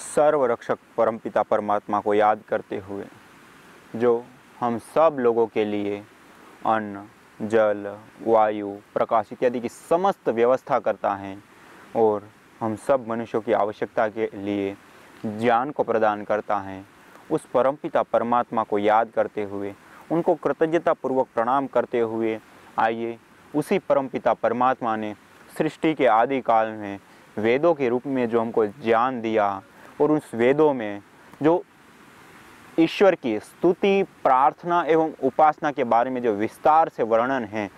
सर्वरक्षक परमपिता परमात्मा को याद करते हुए, जो हम सब लोगों के लिए अन्न, जल, वायु, प्रकाश इत्यादि की समस्त व्यवस्था करता है और हम सब मनुष्यों की आवश्यकता के लिए ज्ञान को प्रदान करता है, उस परमपिता परमात्मा को याद करते हुए, उनको कृतज्ञतापूर्वक प्रणाम करते हुए, आइए उसी परमपिता परमात्मा ने सृष्टि के आदि काल में वेदों के रूप में जो हमको ज्ञान दिया और उस वेदों में जो ईश्वर की स्तुति, प्रार्थना एवं उपासना के बारे में जो विस्तार से वर्णन है,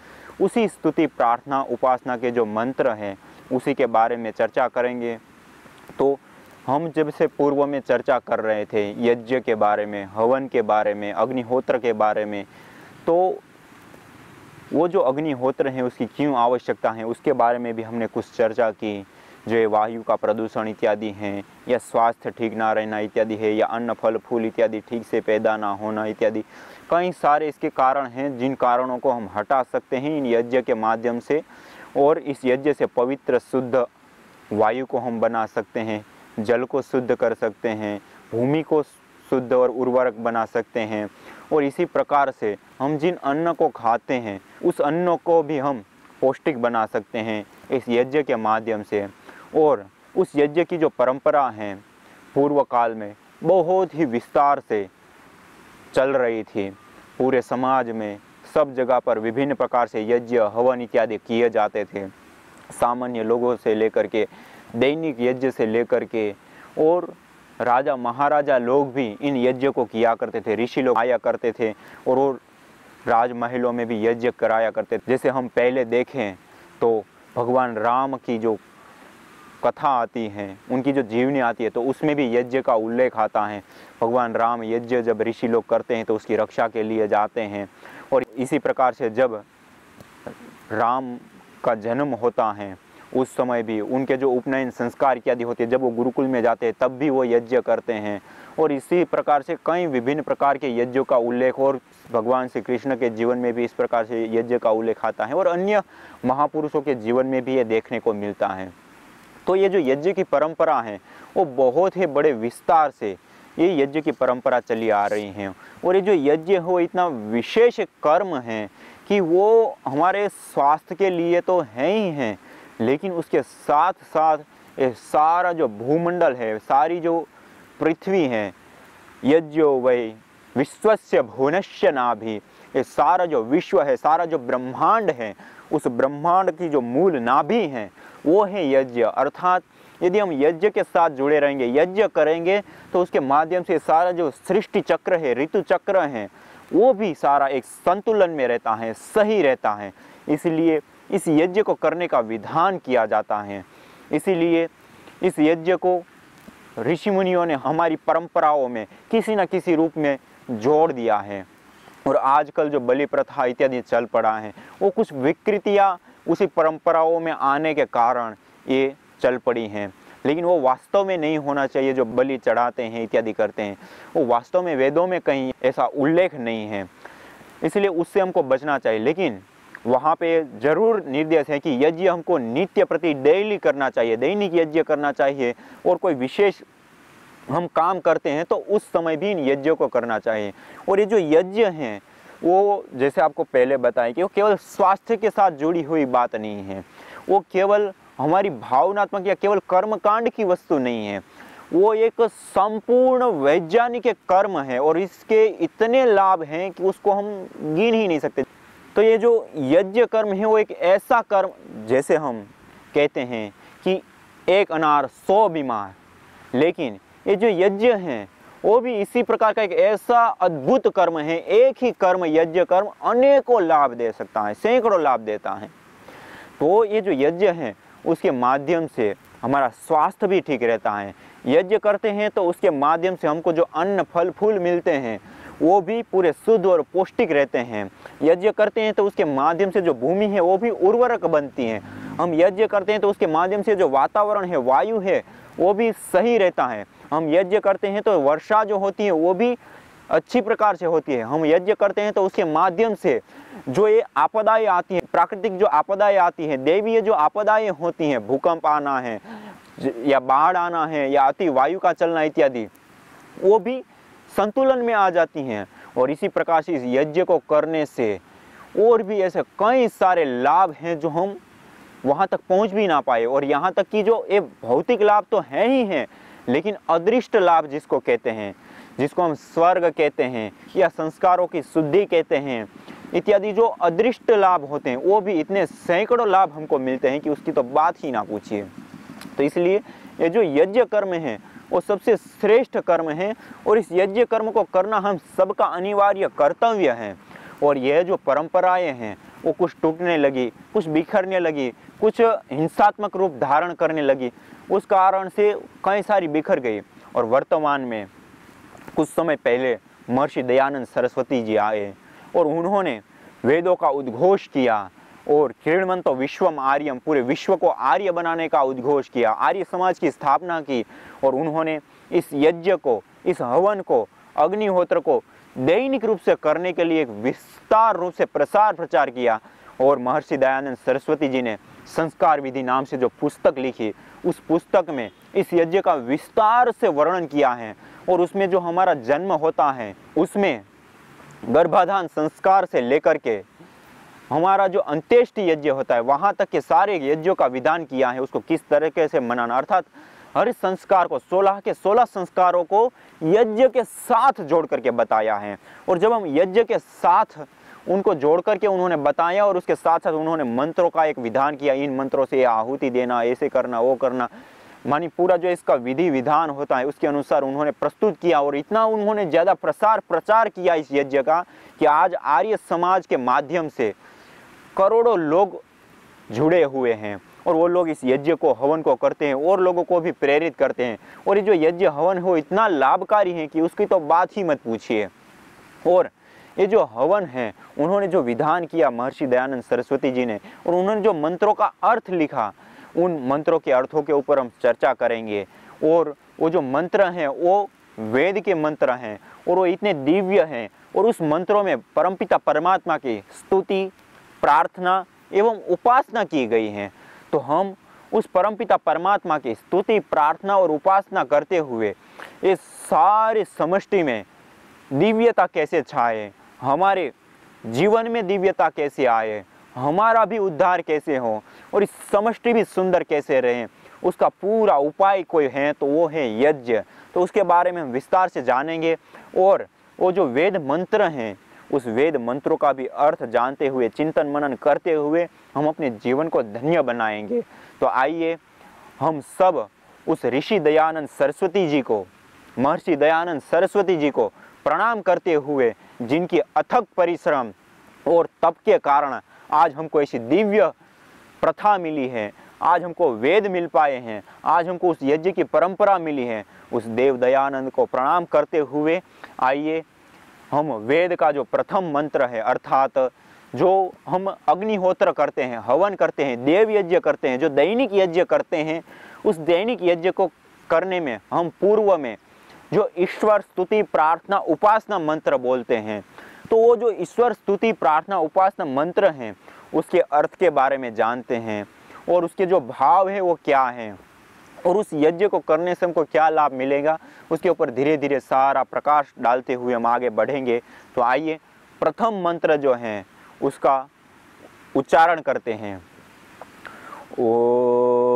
उसी स्तुति, प्रार्थना, उपासना के जो मंत्र हैं उसी के बारे में चर्चा करेंगे। तो हम जब से पूर्व में चर्चा कर रहे थे यज्ञ के बारे में, हवन के बारे में, अग्निहोत्र के बारे में, तो वो जो अग्निहोत्र है उसकी क्यों आवश्यकता है उसके बारे में भी हमने कुछ चर्चा की। जो ये वायु का प्रदूषण इत्यादि हैं, या स्वास्थ्य ठीक ना रहना इत्यादि है, या अन्न फल फूल इत्यादि ठीक से पैदा ना होना इत्यादि, कई सारे इसके कारण हैं जिन कारणों को हम हटा सकते हैं इन यज्ञ के माध्यम से। और इस यज्ञ से पवित्र शुद्ध वायु को हम बना सकते हैं, जल को शुद्ध कर सकते हैं, भूमि को शुद्ध और उर्वरक बना सकते हैं। और इसी प्रकार से हम जिन अन्न को खाते हैं उस अन्न को भी हम पौष्टिक बना सकते हैं इस यज्ञ के माध्यम से। और उस यज्ञ की जो परंपरा है पूर्व काल में बहुत ही विस्तार से चल रही थी। पूरे समाज में सब जगह पर विभिन्न प्रकार से यज्ञ, हवन इत्यादि किए जाते थे। सामान्य लोगों से लेकर के, दैनिक यज्ञ से लेकर के, और राजा महाराजा लोग भी इन यज्ञ को किया करते थे। ऋषि लोग आया करते थे और वो राजमहलों में भी यज्ञ कराया करते थे। जैसे हम पहले देखें तो भगवान राम की जो कथा आती है, उनकी जो जीवनी आती है, तो उसमें भी यज्ञ का उल्लेख आता है। भगवान राम यज्ञ जब ऋषि लोग करते हैं तो उसकी रक्षा के लिए जाते हैं। और इसी प्रकार से जब राम का जन्म होता है उस समय भी उनके जो उपनयन संस्कार इत्यादि होते हैं, जब वो गुरुकुल में जाते हैं तब भी वो यज्ञ करते हैं। और इसी प्रकार से कई विभिन्न प्रकार के यज्ञों का उल्लेख, और भगवान श्री कृष्ण के जीवन में भी इस प्रकार से यज्ञ का उल्लेख आता है, और अन्य महापुरुषों के जीवन में भी ये देखने को मिलता है। तो ये जो यज्ञ की परंपरा है वो बहुत ही बड़े विस्तार से ये यज्ञ की परंपरा चली आ रही है। और ये जो यज्ञ हो इतना विशेष कर्म है कि वो हमारे स्वास्थ्य के लिए तो है ही है, लेकिन उसके साथ साथ ये सारा जो भूमंडल है, सारी जो पृथ्वी है, यज्ञो वै विश्वस्य भुवनस्य नाभि, ये सारा जो विश्व है, सारा जो ब्रह्मांड है, उस ब्रह्मांड की जो मूल नाभि है वो है यज्ञ। अर्थात यदि हम यज्ञ के साथ जुड़े रहेंगे, यज्ञ करेंगे, तो उसके माध्यम से सारा जो सृष्टि चक्र है, ऋतु चक्र है, वो भी सारा एक संतुलन में रहता है, सही रहता है। इसलिए इस यज्ञ को करने का विधान किया जाता है। इसीलिए इस यज्ञ को ऋषि मुनियों ने हमारी परंपराओं में किसी न किसी रूप में जोड़ दिया है। और आजकल जो बलि प्रथा इत्यादि चल पड़ा है, वो कुछ विकृतियाँ उसी परंपराओं में आने के कारण ये चल पड़ी हैं, लेकिन वो वास्तव में नहीं होना चाहिए। जो बलि चढ़ाते हैं इत्यादि करते हैं, वो वास्तव में वेदों में कहीं ऐसा उल्लेख नहीं है, इसलिए उससे हमको बचना चाहिए। लेकिन वहाँ पे जरूर निर्देश है कि यज्ञ हमको नित्य प्रति डेली करना चाहिए, दैनिक यज्ञ करना चाहिए। और कोई विशेष हम काम करते हैं तो उस समय भी इन यज्ञों को करना चाहिए। और ये जो यज्ञ हैं वो जैसे आपको पहले बताया कि वो केवल स्वास्थ्य के साथ जुड़ी हुई बात नहीं है, वो केवल हमारी भावनात्मक या केवल कर्मकांड की वस्तु नहीं है, वो एक संपूर्ण वैज्ञानिक कर्म है। और इसके इतने लाभ हैं कि उसको हम गिन ही नहीं सकते। तो ये जो यज्ञ कर्म है वो एक ऐसा कर्म, जैसे हम कहते हैं कि एक अनार 100 बीमार, लेकिन ये जो यज्ञ हैं वो भी इसी प्रकार का एक ऐसा अद्भुत कर्म है। एक ही कर्म, यज्ञ कर्म, अनेकों लाभ दे सकता है, सैकड़ों लाभ देता है। तो ये जो यज्ञ है उसके माध्यम से हमारा स्वास्थ्य भी ठीक रहता है। यज्ञ करते हैं तो उसके माध्यम से हमको जो अन्न फल फूल मिलते हैं वो भी पूरे शुद्ध और पौष्टिक रहते हैं। यज्ञ करते हैं तो उसके माध्यम से जो भूमि है वो भी उर्वरक बनती है। हम यज्ञ करते हैं तो उसके माध्यम से जो वातावरण है, वायु है, वो भी सही रहता है। हम यज्ञ करते हैं तो वर्षा जो होती है वो भी अच्छी प्रकार से होती है। हम यज्ञ करते हैं तो उसके माध्यम से जो ये आपदाएं आती हैं, प्राकृतिक जो आपदाएं आती हैं, दैवीय जो आपदाएं होती हैं, भूकंप आना है, या बाढ़ आना है या अति वायु का चलना इत्यादि, वो भी संतुलन में आ जाती हैं। और इसी प्रकार से इस यज्ञ को करने से और भी ऐसे कई सारे लाभ हैं जो हम वहाँ तक पहुँच भी ना पाए। और यहाँ तक कि जो ये भौतिक लाभ तो हैं ही हैं, लेकिन अदृष्ट लाभ जिसको कहते हैं, जिसको हम स्वर्ग कहते हैं या संस्कारों की शुद्धि कहते हैं इत्यादि, जो अदृष्ट लाभ होते हैं वो भी इतने सैकड़ों लाभ हमको मिलते हैं कि उसकी तो बात ही ना पूछिए। तो इसलिए ये जो यज्ञ कर्म है वो सबसे श्रेष्ठ कर्म है और इस यज्ञ कर्म को करना हम सबका अनिवार्य कर्तव्य है। और यह जो परंपराएं हैं वो कुछ टूटने लगी, कुछ बिखरने लगी, कुछ हिंसात्मक रूप धारण करने लगी, उस कारण से कई सारी बिखर गई। और वर्तमान में कुछ समय पहले महर्षि दयानंद सरस्वती जी आए और उन्होंने वेदों का उद्घोष किया और क्रीडमंतो विश्वम आर्यम, पूरे विश्व को आर्य बनाने का उद्घोष किया, आर्य समाज की स्थापना की। और उन्होंने इस यज्ञ को, इस हवन को, अग्निहोत्र को दैनिक रूप से करने के लिए एक विस्तार रूप से प्रसार प्रचार किया। और महर्षि दयानंद सरस्वती जी ने संस्कार विधि नाम से जो पुस्तक लिखी, उस पुस्तक में इस यज्ञ का विस्तार से वर्णन किया है। और उसमें जो हमारा जन्म होता है, उसमें गर्भाधान संस्कार से लेकर के हमारा जो अंत्येष्टि यज्ञ होता है वहाँ तक के सारे यज्ञों का विधान किया है, उसको किस तरीके से मनाना, अर्थात हर संस्कार को 16 के 16 संस्कारों को यज्ञ के साथ जोड़ करके बताया है। और जब हम यज्ञ के साथ उनको जोड़ करके उन्होंने बताया और उसके साथ साथ उन्होंने मंत्रों का एक विधान किया, इन मंत्रों से आहुति देना, ऐसे करना, वो करना, मानी पूरा जो इसका विधि विधान होता है उसके अनुसार उन्होंने प्रस्तुत किया। और इतना उन्होंने ज़्यादा प्रसार प्रचार किया इस यज्ञ का कि आज आर्य समाज के माध्यम से करोड़ों लोग जुड़े हुए हैं और वो लोग इस यज्ञ को, हवन को करते हैं और लोगों को भी प्रेरित करते हैं। और ये जो यज्ञ हवन हो इतना लाभकारी है कि उसकी तो बात ही मत पूछिए। और ये जो हवन है उन्होंने जो विधान किया महर्षि दयानंद सरस्वती जी ने, और उन्होंने जो मंत्रों का अर्थ लिखा, उन मंत्रों के अर्थों के ऊपर हम चर्चा करेंगे। और वो जो मंत्र हैं वो वेद के मंत्र हैं और वो इतने दिव्य हैं। और उस मंत्रों में परमपिता परमात्मा की स्तुति, प्रार्थना एवं उपासना की गई है। तो हम उस परमपिता परमात्मा की स्तुति, प्रार्थना और उपासना करते हुए इस सारे समष्टि में दिव्यता कैसे छाए, हमारे जीवन में दिव्यता कैसे आए, हमारा भी उद्धार कैसे हो और इस समष्टि भी सुंदर कैसे रहे, उसका पूरा उपाय कोई है तो वो है यज्ञ। तो उसके बारे में हम विस्तार से जानेंगे। और वो जो वेद मंत्र हैं उस वेद मंत्रों का भी अर्थ जानते हुए, चिंतन मनन करते हुए हम अपने जीवन को धन्य बनाएंगे। तो आइए हम सब उस ऋषि दयानंद सरस्वती जी को, महर्षि दयानंद सरस्वती जी को प्रणाम करते हुए, जिनकी अथक परिश्रम और तप के कारण आज हमको ऐसी दिव्य प्रथा मिली है, आज हमको वेद मिल पाए हैं, आज हमको उस यज्ञ की परंपरा मिली है, उस देव दयानंद को प्रणाम करते हुए आइए हम वेद का जो प्रथम मंत्र है, अर्थात जो हम अग्निहोत्र करते हैं, हवन करते हैं, देव यज्ञ करते हैं, जो दैनिक यज्ञ करते हैं, उस दैनिक यज्ञ को करने में हम पूर्व में जो ईश्वर स्तुति प्रार्थना उपासना मंत्र बोलते हैं, तो वो जो ईश्वर स्तुति प्रार्थना उपासना मंत्र हैं उसके अर्थ के बारे में जानते हैं और उसके जो भाव है वो क्या है और उस यज्ञ को करने से हमको क्या लाभ मिलेगा, उसके ऊपर धीरे धीरे सारा प्रकाश डालते हुए हम आगे बढ़ेंगे। तो आइए प्रथम मंत्र जो है उसका उच्चारण करते हैं। ओम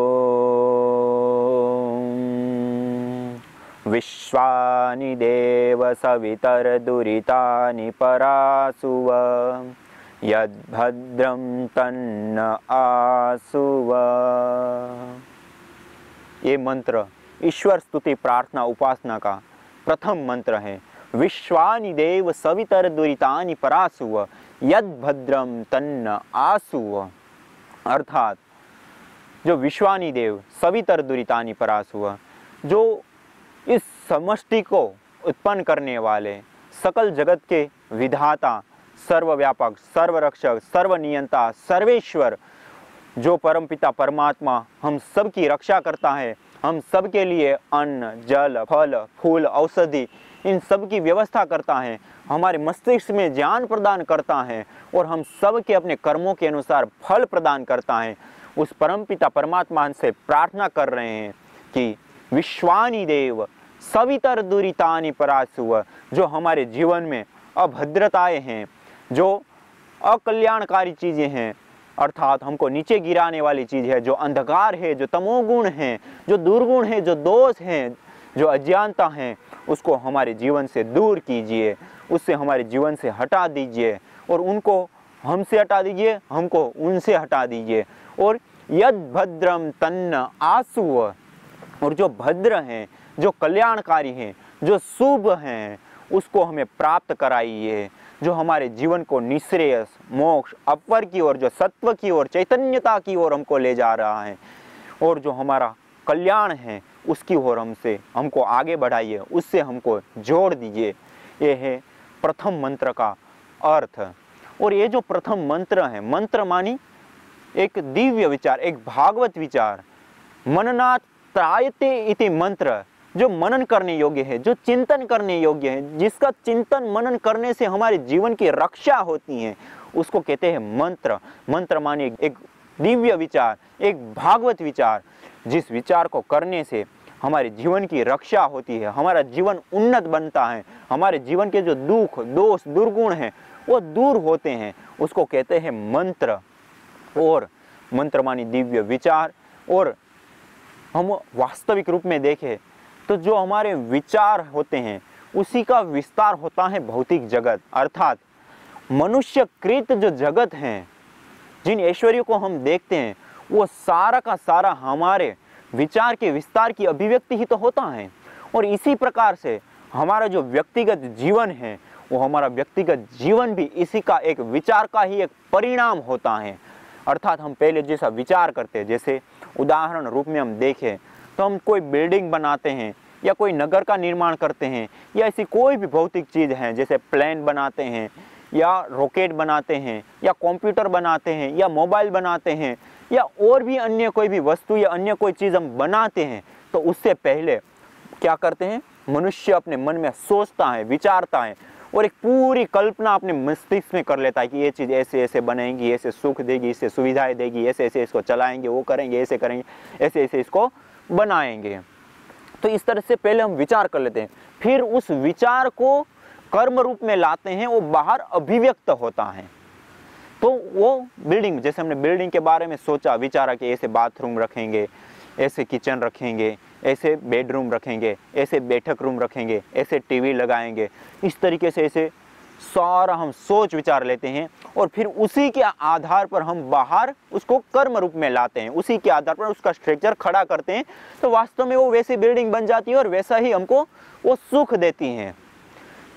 विश्वानि देव सवितर दुरितानि परासुव यद्भद्रं तन्न आसुव। ये मंत्र ईश्वर स्तुति प्रार्थना उपासना का प्रथम मंत्र है। विश्वानि देव सवितर दुरितानि परासुव यद्भद्रम तन्न आसुव। अर्थात जो विश्वानि देव सवितर दुरितानि परासुव, जो इस समष्टि को उत्पन्न करने वाले, सकल जगत के विधाता, सर्वव्यापक, सर्वरक्षक, सर्वनियंता, सर्वेश्वर, जो परमपिता परमात्मा हम सब की रक्षा करता है, हम सब के लिए अन्न, जल, फल, फूल, औषधि इन सब की व्यवस्था करता है, हमारे मस्तिष्क में ज्ञान प्रदान करता है और हम सब के अपने कर्मों के अनुसार फल प्रदान करता है। उस परमपिता परमात्मा से प्रार्थना कर रहे हैं कि विश्वानि देव सवितर दुरितानि परासुव, जो हमारे जीवन में अभद्रताएं हैं, जो अकल्याणकारी चीज़ें हैं, अर्थात हमको नीचे गिराने वाली चीज़ है, जो अंधकार है, जो तमोगुण है, जो दुर्गुण है, जो दोष हैं, जो अज्ञानता हैं, उसको हमारे जीवन से दूर कीजिए, उससे हमारे जीवन से हटा दीजिए, और उनको हमसे हटा दीजिए, हमको उनसे हटा दीजिए। और यद भद्रम तन्न आसुव, और जो भद्र हैं, जो कल्याणकारी हैं, जो शुभ हैं, उसको हमें प्राप्त कराइए, जो हमारे जीवन को निश्रेयस, मोक्ष, अपर की ओर, जो सत्व की ओर, चैतन्यता की ओर हमको ले जा रहा है, और जो हमारा कल्याण है उसकी ओर हमको आगे बढ़ाइए, उससे हमको जोड़ दीजिए। ये है प्रथम मंत्र का अर्थ। और ये जो प्रथम मंत्र है, मंत्र मानी एक दिव्य विचार, एक भागवत विचार, मननात् त्रायते इति मंत्र, जो मनन करने योग्य है, जो चिंतन करने योग्य है, जिसका चिंतन मनन करने से हमारे जीवन की रक्षा होती है, उसको कहते हैं मंत्र। मंत्र माने एक दिव्य विचार, एक भागवत विचार, जिस विचार को करने से हमारे जीवन की रक्षा होती है, हमारा जीवन उन्नत बनता है, हमारे जीवन के जो दुख, दोष, दुर्गुण हैं वो दूर होते हैं, उसको कहते हैं मंत्र। और मंत्र मानी दिव्य विचार। और हम वास्तविक रूप में देखें तो जो हमारे विचार होते हैं उसी का विस्तार होता है भौतिक जगत, अर्थात मनुष्यकृत जो जगत हैं, जिन ऐश्वर्यों को हम देखते हैं, वो सारा का सारा हमारे विचार के विस्तार की अभिव्यक्ति ही तो होता है। और इसी प्रकार से हमारा जो व्यक्तिगत जीवन है, वो हमारा व्यक्तिगत जीवन भी इसी का एक विचार का ही एक परिणाम होता है। अर्थात हम पहले जैसा विचार करते हैं, जैसे उदाहरण रूप में हम देखें तो हम कोई बिल्डिंग बनाते हैं या कोई नगर का निर्माण करते हैं, या ऐसी कोई भी भौतिक चीज़ है, जैसे प्लेन बनाते हैं या रॉकेट बनाते हैं या कंप्यूटर बनाते हैं या मोबाइल बनाते हैं या और भी अन्य कोई भी वस्तु या अन्य कोई चीज़ हम बनाते हैं, तो उससे पहले क्या करते हैं, मनुष्य अपने मन में सोचता है, विचारता है और एक पूरी कल्पना अपने मस्तिष्क में कर लेता है कि ये चीज़ ऐसे ऐसे बनेगी, ऐसे सुख देगी, इससे सुविधाएं देगी, ऐसे ऐसे इसको चलाएंगे, वो करेंगे, ऐसे करेंगे, ऐसे ऐसे इसको बनाएंगे। तो इस तरह से पहले हम विचार कर लेते हैं, फिर उस विचार को कर्म रूप में लाते हैं, वो बाहर अभिव्यक्त होता है। तो वो बिल्डिंग, जैसे हमने बिल्डिंग के बारे में सोचा, विचारा कि ऐसे बाथरूम रखेंगे, ऐसे किचन रखेंगे, ऐसे बेडरूम रखेंगे, ऐसे बैठक रूम रखेंगे, ऐसे टीवी लगाएंगे, इस तरीके से ऐसे सारा हम सोच विचार लेते हैं और फिर उसी के आधार पर हम बाहर उसको कर्म रूप में लाते हैं, उसी के आधार पर उसका स्ट्रक्चर खड़ा करते हैं। तो वास्तव में वो वैसी बिल्डिंग बन जाती है और वैसा ही हमको वो सुख देती हैं।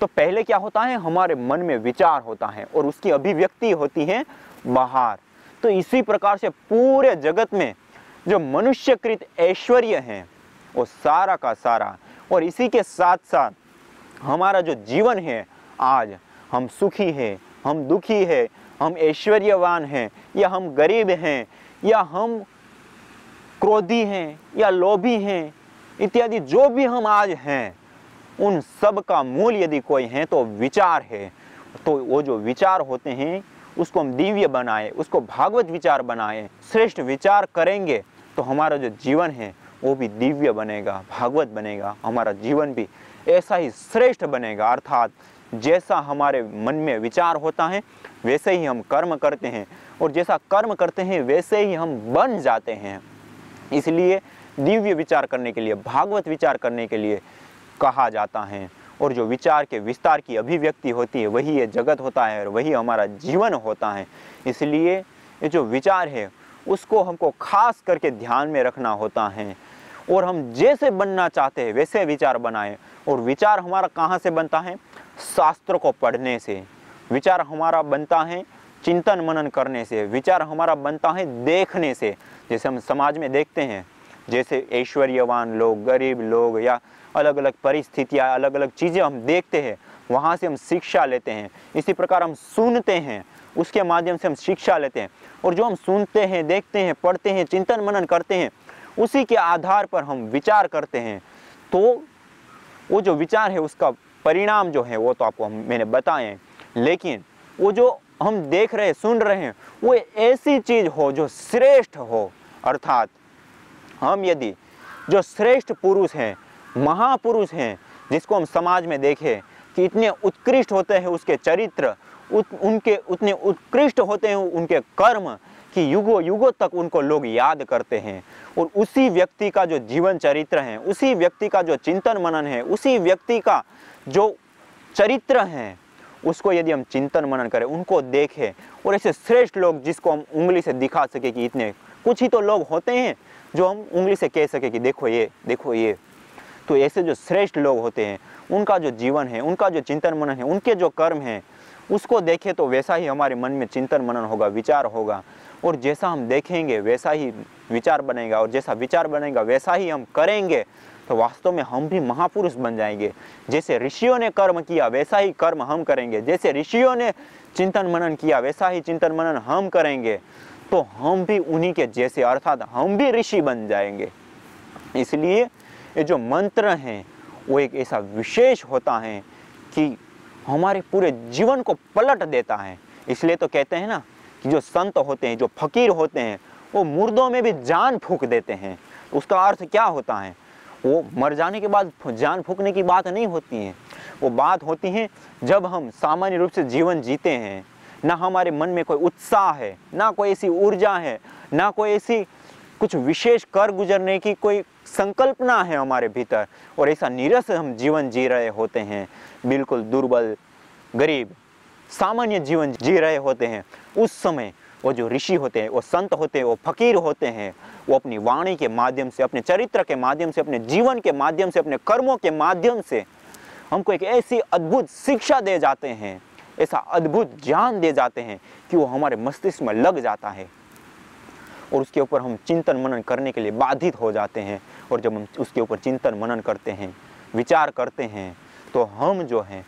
तो पहले क्या होता है, हमारे मन में विचार होता है और उसकी अभिव्यक्ति होती है बाहर। तो इसी प्रकार से पूरे जगत में जो मनुष्यकृत ऐश्वर्य हैं वो सारा का सारा, और इसी के साथ साथ हमारा जो जीवन है, आज हम सुखी हैं, हम दुखी हैं, हम ऐश्वर्यवान हैं या हम गरीब हैं या हम क्रोधी हैं या लोभी हैं इत्यादि, जो भी हम आज हैं, उन सब का मूल यदि कोई है तो विचार है। तो वो जो विचार होते हैं उसको हम दिव्य बनाएं, उसको भागवत विचार बनाएं, श्रेष्ठ विचार करेंगे तो हमारा जो जीवन है वो भी दिव्य बनेगा, भागवत बनेगा, हमारा जीवन भी ऐसा ही श्रेष्ठ बनेगा। अर्थात जैसा हमारे मन में विचार होता है वैसे ही हम कर्म करते हैं और जैसा कर्म करते हैं वैसे ही हम बन जाते हैं। इसलिए दिव्य विचार करने के लिए, भागवत विचार करने के लिए कहा जाता है, और जो विचार के विस्तार की अभिव्यक्ति होती है वही ये जगत होता है और वही हमारा जीवन होता है। इसलिए ये जो विचार है उसको हमको खास करके ध्यान में रखना होता है और हम जैसे बनना चाहते हैं वैसे विचार बनाएं। और विचार हमारा कहाँ से बनता है, शास्त्रों को पढ़ने से। विचार हमारा बनता है चिंतन मनन करने से। विचार हमारा बनता है देखने से। जैसे हम समाज में देखते हैं, जैसे ऐश्वर्यवान लोग, गरीब लोग या अलग अलग परिस्थितियाँ, अलग अलग चीज़ें हम देखते हैं, वहाँ से हम शिक्षा लेते हैं। इसी प्रकार हम सुनते हैं, उसके माध्यम से हम शिक्षा लेते हैं, और जो हम सुनते हैं, देखते हैं, पढ़ते हैं, चिंतन मनन करते हैं, उसी के आधार पर हम विचार करते हैं। तो वो जो विचार है उसका परिणाम जो है वो तो आपको मैंने बताए, लेकिन वो जो हम देख रहे हैं, सुन रहे हैं, वो ऐसी चीज़ हो जो श्रेष्ठ हो। अर्थात हम यदि जो श्रेष्ठ पुरुष हैं, महापुरुष हैं, जिसको हम समाज में देखें कि इतने उत्कृष्ट होते हैं उसके चरित्र, उनके उतने उत्कृष्ट होते हैं उनके कर्म कि युगों युगों तक उनको लोग याद करते हैं। और उसी व्यक्ति का जो जीवन चरित्र है, उसी व्यक्ति का जो चिंतन मनन है, उसी व्यक्ति का जो चरित्र है, उसको यदि हम चिंतन मनन करें, उनको देखें, और ऐसे श्रेष्ठ लोग जिसको हम उंगली से दिखा सके कि इतने, कुछ ही तो लोग होते हैं जो हम उंगली से कह सके कि देखो ये, देखो ये। तो ऐसे जो श्रेष्ठ लोग होते हैं, उनका जो जीवन है, उनका जो चिंतन मनन है, उनके जो कर्म हैं, उसको देखें तो वैसा ही हमारे मन में चिंतन मनन होगा, विचार होगा। और जैसा हम देखेंगे वैसा ही विचार बनेगा, और जैसा विचार बनेगा वैसा ही हम करेंगे, तो वास्तव में हम भी महापुरुष बन जाएंगे। जैसे ऋषियों ने कर्म किया वैसा ही कर्म हम करेंगे, जैसे ऋषियों ने चिंतन मनन किया वैसा ही चिंतन मनन हम करेंगे, तो हम भी उन्हीं के जैसे, अर्थात हम भी ऋषि बन जाएंगे। इसलिए ये जो मंत्र हैं वो एक ऐसा विशेष होता है कि हमारे पूरे जीवन को पलट देता है। इसलिए तो कहते हैं ना कि जो संत होते हैं, जो फकीर होते हैं, वो मुर्दों में भी जान फूंक देते हैं। उसका अर्थ क्या होता है? वो मर जाने के बाद जान फूंकने की बात नहीं होती है, वो बात होती है जब हम सामान्य रूप से जीवन जीते हैं, ना हमारे मन में कोई उत्साह है, ना कोई ऐसी ऊर्जा है, ना कोई ऐसी कुछ विशेष कर गुजरने की कोई संकल्पना है हमारे भीतर, और ऐसा नीरस हम जीवन जी रहे होते हैं, बिल्कुल दुर्बल, गरीब, सामान्य जीवन जी रहे होते हैं। उस समय वो जो ऋषि होते हैं, वो संत होते हैं, वो फकीर होते हैं, वो अपनी वाणी के माध्यम से, अपने चरित्र के माध्यम से, अपने जीवन के माध्यम से, अपने कर्मों के माध्यम से हमको एक ऐसी अद्भुत शिक्षा दे जाते हैं, ऐसा अद्भुत ज्ञान दे जाते हैं कि वो हमारे मस्तिष्क में लग जाता है, और उसके ऊपर हम चिंतन मनन करने के लिए बाधित हो जाते हैं। और जब हम उसके ऊपर चिंतन मनन करते हैं, विचार करते हैं, तो हम जो हैं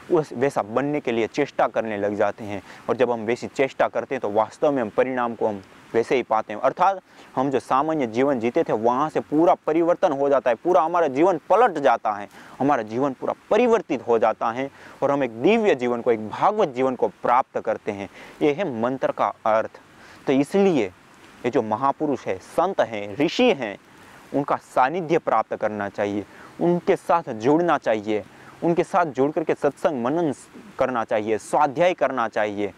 उस वैसा बनने के लिए चेष्टा करने लग जाते हैं। और जब हम वैसी चेष्टा करते हैं तो वास्तव में हम परिणाम को हम वैसे ही पाते हैं, अर्थात हम जो सामान्य जीवन जीते थे वहाँ से पूरा परिवर्तन हो जाता है, पूरा हमारा जीवन पलट जाता है, हमारा जीवन पूरा परिवर्तित हो जाता है, और हम एक दिव्य जीवन को, एक भागवत जीवन को प्राप्त करते हैं। ये है मंत्र का अर्थ। तो इसलिए ये जो महापुरुष है, संत हैं, ऋषि हैं, उनका सानिध्य प्राप्त करना चाहिए, उनके साथ जुड़ना चाहिए, उनके साथ जुड़ करके सत्संग मनन करना चाहिए, स्वाध्याय करना चाहिए,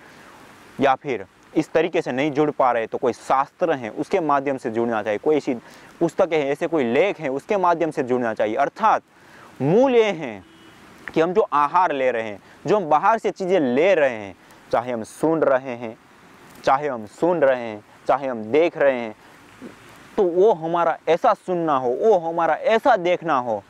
या फिर इस तरीके से नहीं जुड़ पा रहे तो कोई शास्त्र हैं उसके माध्यम से जुड़ना चाहिए, कोई ऐसी पुस्तकें हैं, ऐसे कोई लेख हैं उसके माध्यम से जुड़ना चाहिए। अर्थात मूल ये हैं कि हम जो आहार ले रहे हैं, जो हम बाहर से चीज़ें ले रहे हैं, चाहे हम सुन रहे हैं, चाहे हम देख रहे हैं, तो वो हमारा ऐसा सुनना हो, वो हमारा ऐसा देखना हो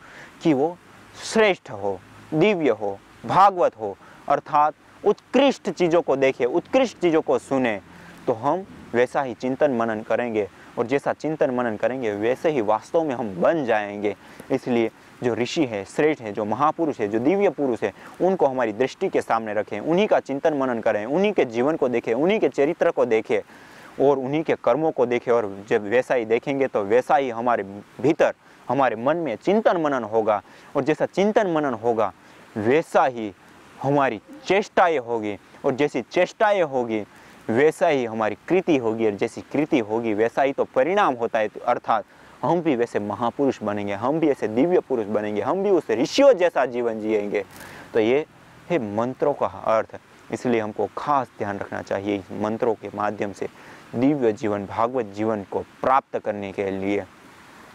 कि वो श्रेष्ठ हो, दिव्य हो, भागवत हो, अर्थात उत्कृष्ट चीज़ों को देखें, उत्कृष्ट चीज़ों को सुने, तो हम वैसा ही चिंतन मनन करेंगे, और जैसा चिंतन मनन करेंगे वैसे ही वास्तव में हम बन जाएंगे। इसलिए जो ऋषि है, श्रेष्ठ है, जो महापुरुष है, जो दिव्य पुरुष है, उनको हमारी दृष्टि के सामने रखें, उन्हीं का चिंतन मनन करें, उन्हीं के जीवन को देखें, उन्हीं के चरित्र को देखें, और उन्हीं के कर्मों को देखें। और जब वैसा ही देखेंगे तो वैसा ही हमारे भीतर, हमारे मन में चिंतन मनन होगा, और जैसा चिंतन मनन होगा वैसा ही हमारी चेष्टाएं होगी, और जैसी चेष्टाएं होगी वैसा ही हमारी कृति होगी, और जैसी कृति होगी वैसा ही तो परिणाम होता है। अर्थात हम भी वैसे महापुरुष बनेंगे, हम भी ऐसे दिव्य पुरुष बनेंगे, हम भी उस ऋषियों जैसा जीवन जिएंगे। तो ये है मंत्रों का अर्थ। इसलिए हमको खास ध्यान रखना चाहिए इस मंत्रों के माध्यम से दिव्य जीवन, भागवत जीवन को प्राप्त करने के लिए।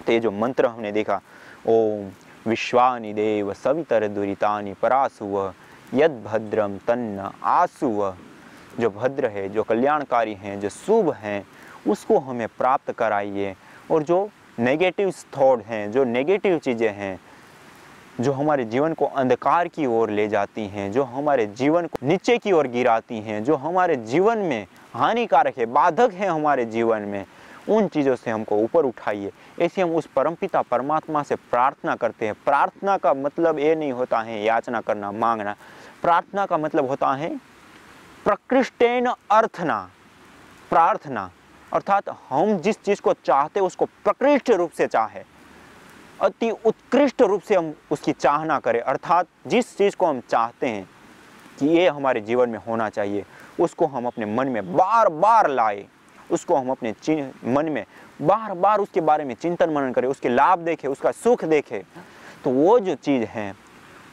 तो ये जो मंत्र हमने देखा, ओम विश्वानि देव सवितर दुरितानि परासुव यद भद्रम तन्न आसुव, जो भद्र है, जो कल्याणकारी हैं, जो शुभ हैं, उसको हमें प्राप्त कराइए। और जो नेगेटिव थॉट हैं, जो नेगेटिव चीज़ें हैं, जो हमारे जीवन को अंधकार की ओर ले जाती हैं, जो हमारे जीवन को नीचे की ओर गिराती हैं, जो हमारे जीवन में हानिकारक है, बाधक है हमारे जीवन में, उन चीज़ों से हमको ऊपर उठाइए। ऐसे हम उस परमपिता परमात्मा से प्रार्थना करते हैं। प्रार्थना का मतलब ये नहीं होता है याचना करना, मांगना। प्रार्थना का मतलब होता है प्रकृष्टेन अर्थना, प्रार्थना, अर्थात हम जिस चीज़ को चाहते उसको प्रकृष्ट रूप से चाहे, अति उत्कृष्ट रूप से हम उसकी चाहना करें। अर्थात जिस चीज़ को हम चाहते हैं कि ये हमारे जीवन में होना चाहिए, उसको हम अपने मन में बार बार लाए, उसको हम अपने मन में बार बार उसके बारे में चिंतन मनन करें, उसके लाभ देखें, उसका सुख देखें, तो वो जो चीज़ है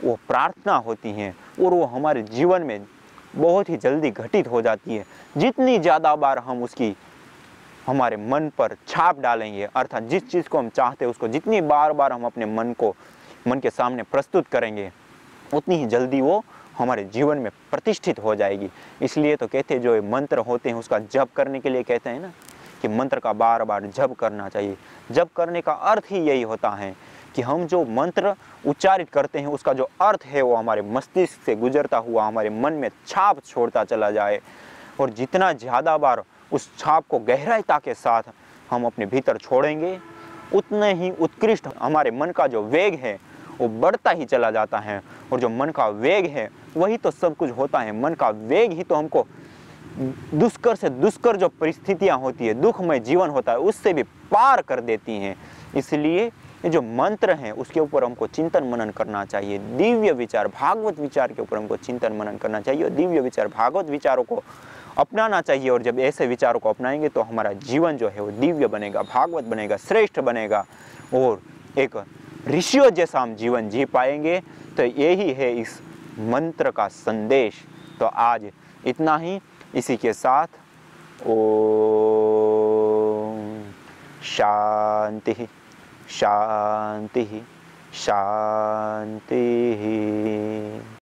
वो प्रार्थना होती हैं और वो हमारे जीवन में बहुत ही जल्दी घटित हो जाती है। जितनी ज़्यादा बार हम उसकी हमारे मन पर छाप डालेंगे, अर्थात जिस चीज़ को हम चाहते हैं उसको जितनी बार बार हम अपने मन के सामने प्रस्तुत करेंगे, उतनी ही जल्दी वो हमारे जीवन में प्रतिष्ठित हो जाएगी। इसलिए तो कहते हैं जो मंत्र होते हैं उसका जप करने के लिए कहते हैं ना कि मंत्र का बार बार जप करना चाहिए। जप करने का अर्थ ही यही होता है कि हम जो मंत्र उच्चारित करते हैं उसका जो अर्थ है वो हमारे मस्तिष्क से गुजरता हुआ हमारे मन में छाप छोड़ता चला जाए, और जितना ज़्यादा बार उस छाप को गहराईता के साथ हम अपने भीतर छोड़ेंगे, उतने ही उत्कृष्ट हमारे मन का जो वेग है वो बढ़ता ही चला जाता है। और जो मन का वेग है वही तो सब कुछ होता है। मन का वेग ही तो हमको दुष्कर से दुष्कर जो परिस्थितियां होती है, दुखमय जीवन होता है, उससे भी पार कर देती हैं। इसलिए ये जो मंत्र हैं उसके ऊपर हमको चिंतन मनन करना चाहिए। दिव्य विचार, भागवत विचार के ऊपर हमको चिंतन मनन करना चाहिए और दिव्य विचार, भागवत विचारों को अपनाना चाहिए। और जब ऐसे विचारों को अपनाएंगे तो हमारा जीवन जो है वो दिव्य बनेगा, भागवत बनेगा, श्रेष्ठ बनेगा और एक ऋषियों जैसा हम जीवन जी पाएंगे। तो यही है इस मंत्र का संदेश। तो आज इतना ही। इसी के साथ ओम शांति शांति शांति।